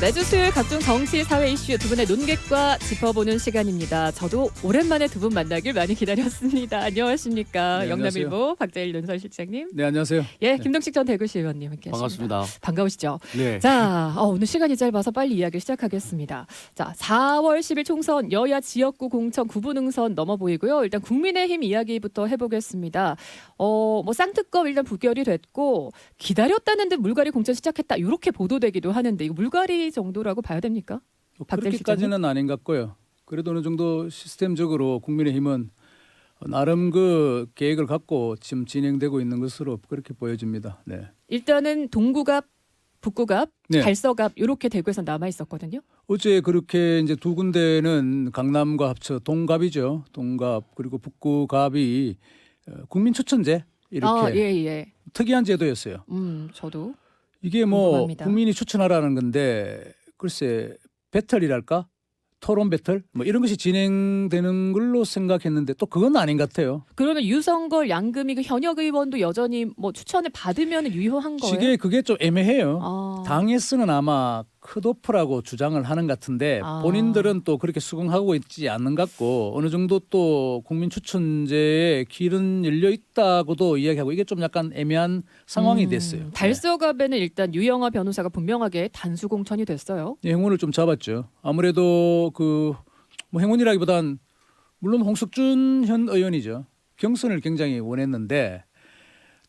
매주 수요일 각종 정치, 사회 이슈 두 분의 논객과 짚어보는 시간입니다. 저도 오랜만에 두 분 만나길 많이 기다렸습니다. 안녕하십니까? 네, 영남일보 박재일 논설실장님. 네, 안녕하세요. 예, 김동식 전 대구시 의원님 함께하십니다. 반갑습니다. 반가우시죠? 네. 자, 오늘 시간이 짧아서 빨리 이야기를 시작하겠습니다. 자, 4월 10일 총선 여야 지역구 공천 구분응선 넘어 보이고요. 일단 국민의힘 이야기부터 해보겠습니다. 뭐 쌍특검 일단 부결이 됐고 기다렸다는 듯 물갈이 공천 시작했다. 이렇게 보도되기도 하는데 이거 물갈이 정도라고 봐야 됩니까? 그렇게까지는 아닌 것 같고요. 그래도 어느 정도 시스템적으로 국민의힘은 나름 그 계획을 갖고 지금 진행되고 있는 것으로 그렇게 보여집니다. 네. 일단은 동구갑, 북구갑, 네. 달서갑 이렇게 대구에서 남아 있었거든요. 어제 그렇게 이제 두 군데는 강남과 합쳐 동갑이죠. 동갑 그리고 북구갑이 국민 추천제 이렇게 예. 특이한 제도였어요. 저도 이게 뭐 궁금합니다. 국민이 추천하라는 건데 글쎄 배틀이랄까? 토론 배틀? 뭐 이런 것이 진행되는 걸로 생각했는데 또 그건 아닌 것 같아요. 그러면 유성걸, 양금희 그 현역 의원도 여전히 뭐 추천을 받으면 유효한 거예요? 그게 좀 애매해요. 아. 당에서는 아마 컷오프라고 주장을 하는 것 같은데 아. 본인들은 또 그렇게 수긍하고 있지 않는 것 같고 어느 정도 또 국민 추천제에 길은 열려 있다고도 이야기하고 이게 좀 약간 애매한 상황이 됐어요. 달서갑에는 일단 유영하 변호사가 분명하게 단수 공천이 됐어요. 네, 행운을 좀 잡았죠. 아무래도 그 뭐 행운이라기보단 물론 홍석준 현 의원이죠. 경선을 굉장히 원했는데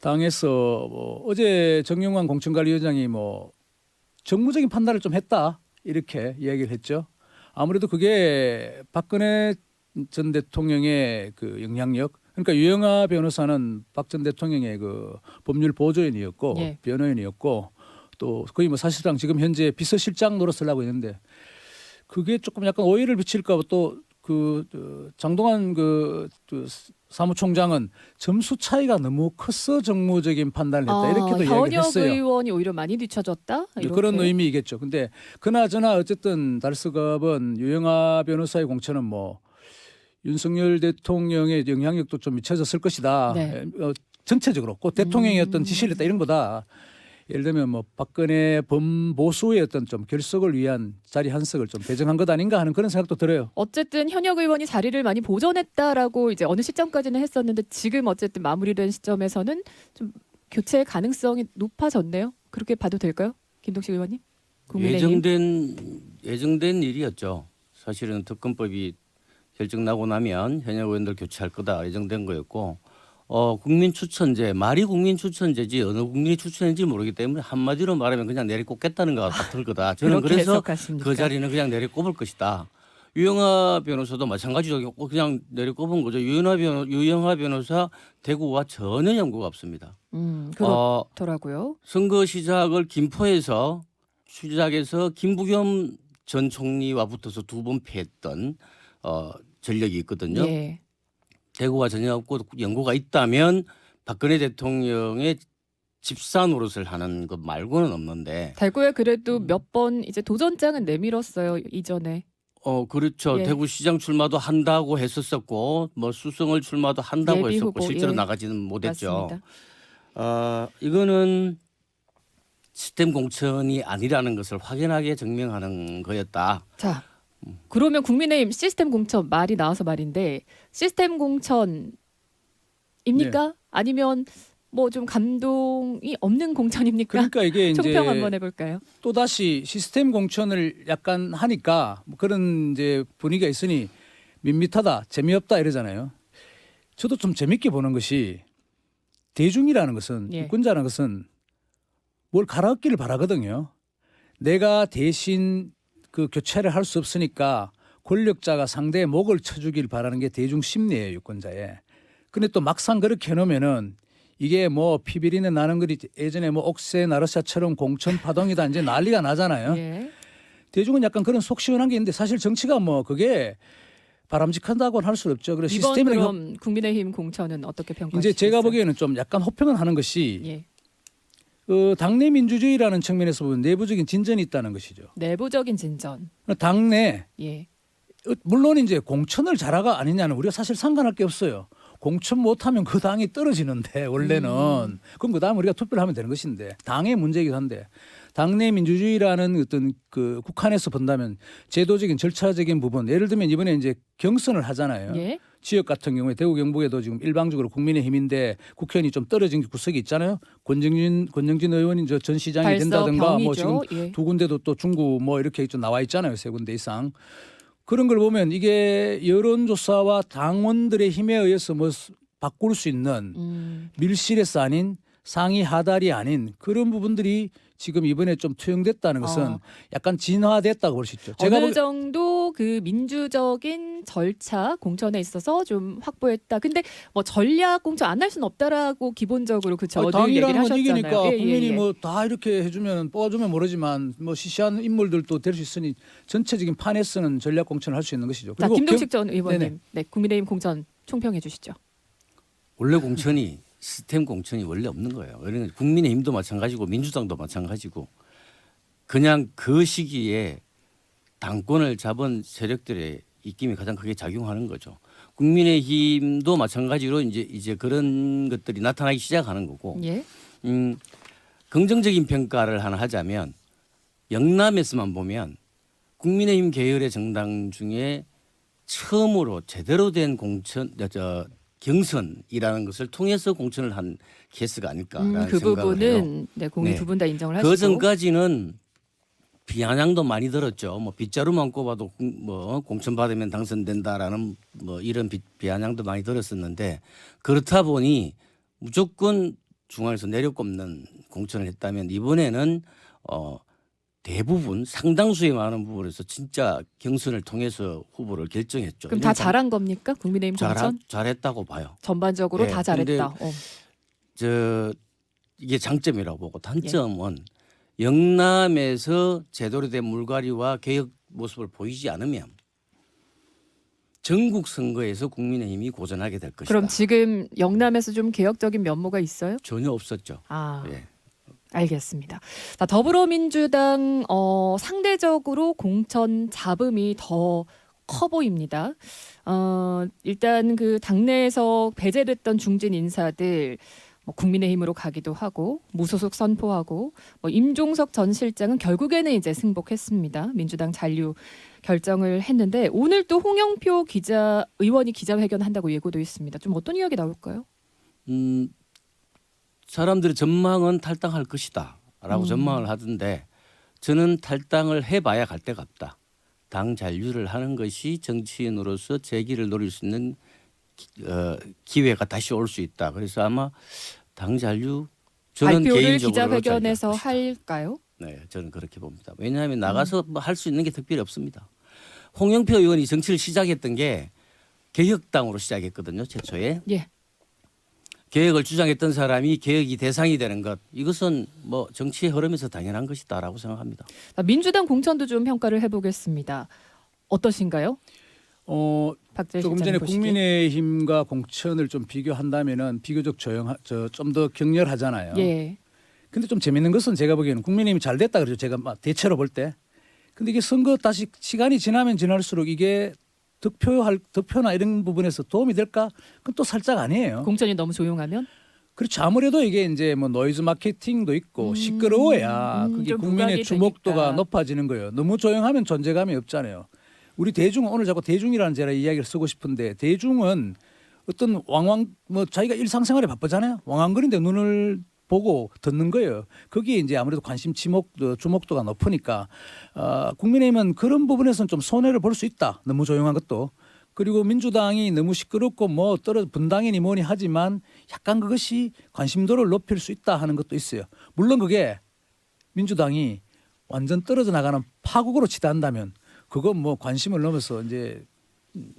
당에서 뭐 어제 정영환 공천관리위원장이 뭐 정무적인 판단을 좀 했다 이렇게 이야기를 했죠. 아무래도 그게 박근혜 전 대통령의 그 영향력, 그러니까 유영하 변호사는 박 전 대통령의 그 법률 보조인이었고 예. 변호인이었고 또 거의 뭐 사실상 지금 현재 비서실장 노릇을 하고 있는데 그게 조금 약간 오해를 비칠까 봐 또 그 장동환 그 사무총장은 점수 차이가 너무 컸어 정무적인 판단을 했다 이렇게도 이야기를 현역 했어요. 의원이 오히려 많이 뒤쳐졌다? 이렇게. 그런 의미이겠죠. 근데 그나저나 어쨌든 달서갑은 유영하 변호사의 공천은 뭐 윤석열 대통령의 영향력도 좀 미쳐졌을 것이다. 네. 전체적으로 꼭 대통령의 어떤 지시를 했다 이런 거다. 예를 들면 뭐 박근혜 범보수의 어떤 좀 결석을 위한 자리 한석을 좀 배정한 것 아닌가 하는 그런 생각도 들어요. 어쨌든 현역 의원이 자리를 많이 보존했다라고 이제 어느 시점까지는 했었는데 지금 어쨌든 마무리된 시점에서는 좀 교체 가능성이 높아졌네요. 그렇게 봐도 될까요? 김동식 의원님? 국민의힘. 예정된 일이었죠. 사실은 특검법이 결정 나고 나면 현역 의원들 교체할 거다 예정된 거였고 국민 추천제 말이 국민 추천제지 어느 국민이 추천인지 모르기 때문에 한마디로 말하면 그냥 내리꽂겠다는 것 같을 거다. 저는 그렇게 그래서 해석하십니까? 그 자리는 그냥 내리꼽을 것이다. 유영하 변호사도 마찬가지로 그냥 내리꼽은 거죠. 유영하 변호사 대구와 전혀 연고가 없습니다. 그렇더라고요. 선거 시작을 김포에서 시작해서 김부겸 전 총리와 붙어서 두 번 패했던 전력이 있거든요. 예. 대구가 전혀 없고 연고가 있다면 박근혜 대통령의 집사 노릇을 하는 것 말고는 없는데. 대구에 그래도 몇 번 이제 도전장은 내밀었어요. 이전에. 그렇죠. 예. 대구시장 출마도 한다고 했었고 뭐 수성을 출마도 한다고 예비 했었고 후보, 실제로 예. 나가지는 못했죠. 맞습니다. 이거는 시스템 공천이 아니라는 것을 확연하게 증명하는 거였다. 자, 그러면 국민의힘 시스템 공천 말이 나와서 말인데 시스템 공천입니까? 네. 아니면 뭐 좀 감동이 없는 공천입니까? 그러니까 이게 총평 이제 한번 해볼까요? 또 다시 시스템 공천을 약간 하니까 뭐 그런 이제 분위기가 있으니 밋밋하다, 재미없다 이러잖아요. 저도 좀 재밌게 보는 것이 대중이라는 것은 예. 유권자라는 것은 뭘 갈아엎기를 바라거든요. 내가 대신 그 교체를 할 수 없으니까 권력자가 상대의 목을 쳐주길 바라는 게 대중 심리예요, 유권자의. 근데 또 막상 그렇게 해놓으면은 이게 뭐 피비린내 나는 거리 예전에 뭐 옥새 나르샤처럼 공천 파동이다 이제 난리가 나잖아요. 예. 대중은 약간 그런 속 시원한 게 있는데 사실 정치가 뭐 그게 바람직하다고는 할 수 없죠. 그래서 이번 시스템을 그럼 국민의힘 공천은 어떻게 평가하시겠어요? 이제 제가 보기에는 좀 약간 호평은 하는 것이 예. 당내 민주주의라는 측면에서 보면 내부적인 진전이 있다는 것이죠. 내부적인 진전. 당내 예. 물론 이제 공천을 잘하가 아니냐는 우리가 사실 상관할 게 없어요. 공천 못하면 그 당이 떨어지는데 원래는 그럼 그 다음 우리가 투표를 하면 되는 것인데 당의 문제이기도 한데 당내 민주주의라는 어떤 그 국한에서 본다면 제도적인 절차적인 부분 예를 들면 이번에 이제 경선을 하잖아요. 예. 지역 같은 경우에 대구 경북에도 지금 일방적으로 국민의힘인데 국회의원이 좀 떨어진 구석이 있잖아요. 권영진 의원이 전 시장이 된다든가 뭐 지금 예. 두 군데도 또 중구 뭐 이렇게 좀 나와 있잖아요. 세 군데 이상. 그런 걸 보면 이게 여론조사와 당원들의 힘에 의해서 뭐 바꿀 수 있는 밀실에서 아닌 상위 하달이 아닌 그런 부분들이 지금 이번에 좀 투영됐다는 것은 약간 진화됐다고 볼 수 있죠. 어느 정도 그 민주적인 절차 공천에 있어서 좀 확보했다. 근데 뭐 전략 공천 안 할 수는 없다라고 기본적으로 그쵸. 늘 얘기를 당이라는 건 하셨잖아요. 이기니까 예, 국민이 예. 뭐 다 이렇게 해주면 뽑아주면 모르지만 뭐 시시한 인물들도 될 수 있으니 전체적인 판에서는 전략 공천을 할 수 있는 것이죠. 자, 그리고 김동식 전 의원님, 네네. 네, 국민의힘 공천 총평해 주시죠. 원래 공천이 시스템 공천이 원래 없는 거예요. 그러니까 국민의힘도 마찬가지고 민주당도 마찬가지고 그냥 그 시기에 당권을 잡은 세력들의 입김이 가장 크게 작용하는 거죠. 국민의힘도 마찬가지로 이제 그런 것들이 나타나기 시작하는 거고. 예. 긍정적인 평가를 하나 하자면 영남에서만 보면 국민의힘 계열의 정당 중에 처음으로 제대로 된 경선이라는 것을 통해서 공천을 한 케이스가 아닐까라는 그 생각을 해요. 부분은 네, 국민 네. 두 분 다 인정을 하시고. 그 전까지는 비아냥도 많이 들었죠. 뭐 빗자루만 꼽아도 뭐 공천 받으면 당선된다라는 뭐 이런 비아냥도 많이 들었었는데 그렇다 보니 무조건 중앙에서 내려꼽는 공천을 했다면 이번에는 대부분 상당수의 많은 부분에서 진짜 경선을 통해서 후보를 결정했죠. 그럼 다 잘한 겁니까? 국민의힘 공천? 잘했다고 봐요. 전반적으로 예, 다 잘했다. 이게 장점이라고 보고 단점은 영남에서 제대로 된 물갈이와 개혁 모습을 보이지 않으면 전국 선거에서 국민의힘이 고전하게 될 것이다. 그럼 지금 영남에서 좀 개혁적인 면모가 있어요? 전혀 없었죠. 아, 예. 알겠습니다. 자, 더불어민주당 상대적으로 공천 잡음이 더 커 보입니다. 일단 그 당내에서 배제됐던 중진 인사들 뭐 국민의힘으로 가기도 하고 무소속 선포하고 뭐 임종석 전 실장은 결국에는 이제 승복했습니다. 민주당 잔류 결정을 했는데 오늘 또 홍영표 의원이 기자회견 한다고 예고도 있습니다. 좀 어떤 이야기 나올까요? 사람들의 전망은 탈당할 것이다라고 전망을 하던데 저는 탈당을 해봐야 갈 데가 없다. 당 잔류를 하는 것이 정치인으로서 재기를 노릴 수 있는 기회가 다시 올 수 있다. 그래서 아마 당 잔류 저는 발표를 개인적으로 기자회견에서 잔류할 것이다. 할까요? 네, 저는 그렇게 봅니다. 왜냐하면 나가서 뭐 할 수 있는 게 특별히 없습니다. 홍영표 의원이 정치를 시작했던 게 개혁당으로 시작했거든요. 최초에. 예. 개혁을 주장했던 사람이 개혁이 대상이 되는 것 이것은 뭐 정치의 흐름에서 당연한 것이다라고 생각합니다. 민주당 공천도 좀 평가를 해보겠습니다. 어떠신가요? 박재일 조금 전에 실장님 보시기에. 국민의힘과 공천을 좀 비교한다면은 비교적 좀 더 격렬하잖아요. 예. 근데 좀 재밌는 것은 제가 보기에는 국민의힘이 잘 됐다 그러죠. 제가 막 대체로 볼 때. 근데 이게 선거 다시 시간이 지나면 지날수록 이게 득표나 이런 부분에서 도움이 될까? 그건 또 살짝 아니에요. 공천이 너무 조용하면 그렇죠. 아무래도 이게 이제 뭐 노이즈 마케팅도 있고 시끄러워야 그게 좀 국민의 부각이 주목도가 되니까. 높아지는 거예요. 너무 조용하면 존재감이 없잖아요. 우리 대중은 오늘 자꾸 대중이라는 제가 이야기를 쓰고 싶은데 대중은 어떤 뭐 자기가 일상생활에 바쁘잖아요. 왕왕거리는데 눈을 보고 듣는 거예요. 거기에 이제 아무래도 주목도가 높으니까 국민의힘은 그런 부분에서는 좀 손해를 볼 수 있다. 너무 조용한 것도. 그리고 민주당이 너무 시끄럽고 뭐 분당이니 뭐니 하지만 약간 그것이 관심도를 높일 수 있다 하는 것도 있어요. 물론 그게 민주당이 완전 떨어져 나가는 파국으로 치닫는다면 그건 뭐 관심을 넘어서 이제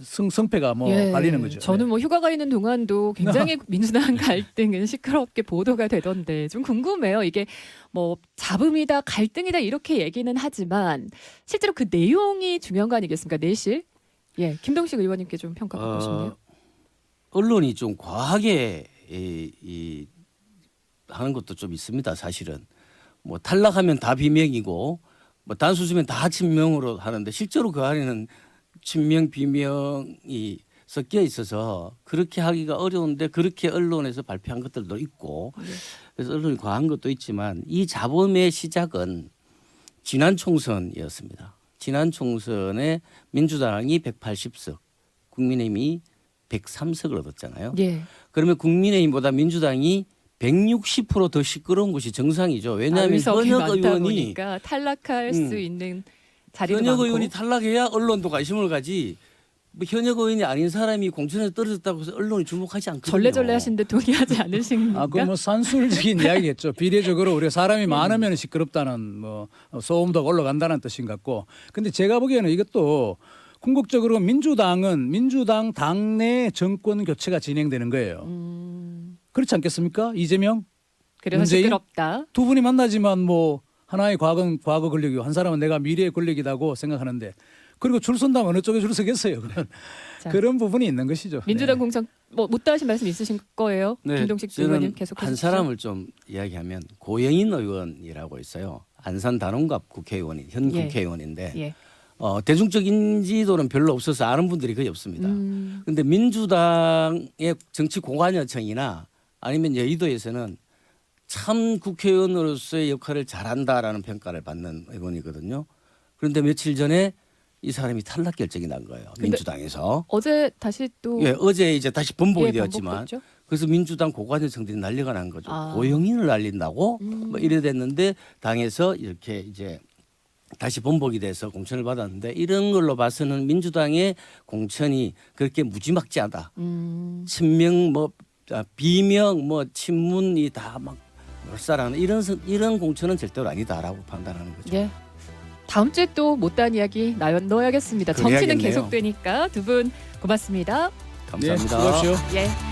성패가 뭐 갈리는 거죠. 저는 뭐 휴가가 있는 동안도 굉장히 민주당 갈등은 시끄럽게 보도가 되던데 좀 궁금해요. 이게 뭐 잡음이다, 갈등이다 이렇게 얘기는 하지만 실제로 그 내용이 중요한 거 아니겠습니까? 내실. 예, 김동식 의원님께 좀 평가 받고 싶네요. 언론이 좀 과하게 하는 것도 좀 있습니다. 사실은 뭐 탈락하면 다 비명이고 뭐 단수주면 다 친명으로 하는데 실제로 그 안에는 친명 비명이 섞여 있어서 그렇게 하기가 어려운데 그렇게 언론에서 발표한 것들도 있고 네. 그래서 언론이 과한 것도 있지만 이 잡음의 시작은 지난 총선이었습니다. 지난 총선에 민주당이 180석, 국민의힘이 103석을 얻었잖아요. 예. 그러면 국민의힘보다 민주당이 160%더 시끄러운 것이 정상이죠. 왜냐하면 의석이 현역 많다 의원이 보니까 탈락할 수 있는 자리도 현역 많고. 의원이 탈락해야 언론도 관심을 가지. 뭐 현역 의원이 아닌 사람이 공천에서 떨어졌다고 해서 언론이 주목하지 않거든요. 절레절레 하시는데 동의하지 않으십니까? 그 뭐 산술적인 이야기겠죠. 비례적으로 우리가 사람이 많으면 시끄럽다는 뭐 소음도가 올라간다는 뜻인 것 같고. 근데 제가 보기에는 이것도 궁극적으로 민주당은 민주당 당내 정권 교체가 진행되는 거예요. 그렇지 않겠습니까? 이재명, 그래서 문재인? 시끄럽다. 두 분이 만나지만 뭐 하나의 과거 권력이고 한 사람은 내가 미래의 권력이라고 생각하는데 그리고 줄 선다면 어느 쪽에 줄 서겠어요. 자. 그런 부분이 있는 것이죠. 민주당 네. 공천 뭐 못다 하신 말씀 있으신 거예요? 김동식 저는 의원님 계속 한 사람을 좀 이야기하면 고영인 의원이라고 있어요. 안산 단원갑 국회의원이 현 예. 국회의원인데 예. 대중적 인지도는 별로 없어서 아는 분들이 거의 없습니다. 그런데 민주당의 정치 공관여청이나 아니면 여의도에서는 참 국회의원으로서의 역할을 잘한다라는 평가를 받는 의원이거든요. 그런데 며칠 전에 이 사람이 탈락 결정이 난 거예요. 민주당에서. 어제 다시 또 예, 어제 이제 다시 번복이 예, 되었지만 번복됐죠? 그래서 민주당 고관여청들이 난리가 난 거죠. 아. 고영인을 날린다고 뭐 이래 됐는데 당에서 이렇게 이제 다시 번복이 돼서 공천을 받았는데 이런 걸로 봐서는 민주당의 공천이 그렇게 무지막지하다. 친명 뭐 비명 뭐 친문이 다 막 몰살하는 이런 공천은 절대로 아니다라고 판단하는 거죠. 예. 다음 주에 또 못다한 이야기 넣어야겠습니다. 정치는 그래야겠네요. 계속되니까 두 분 고맙습니다. 감사합니다. 네, 수고하십시오. 예.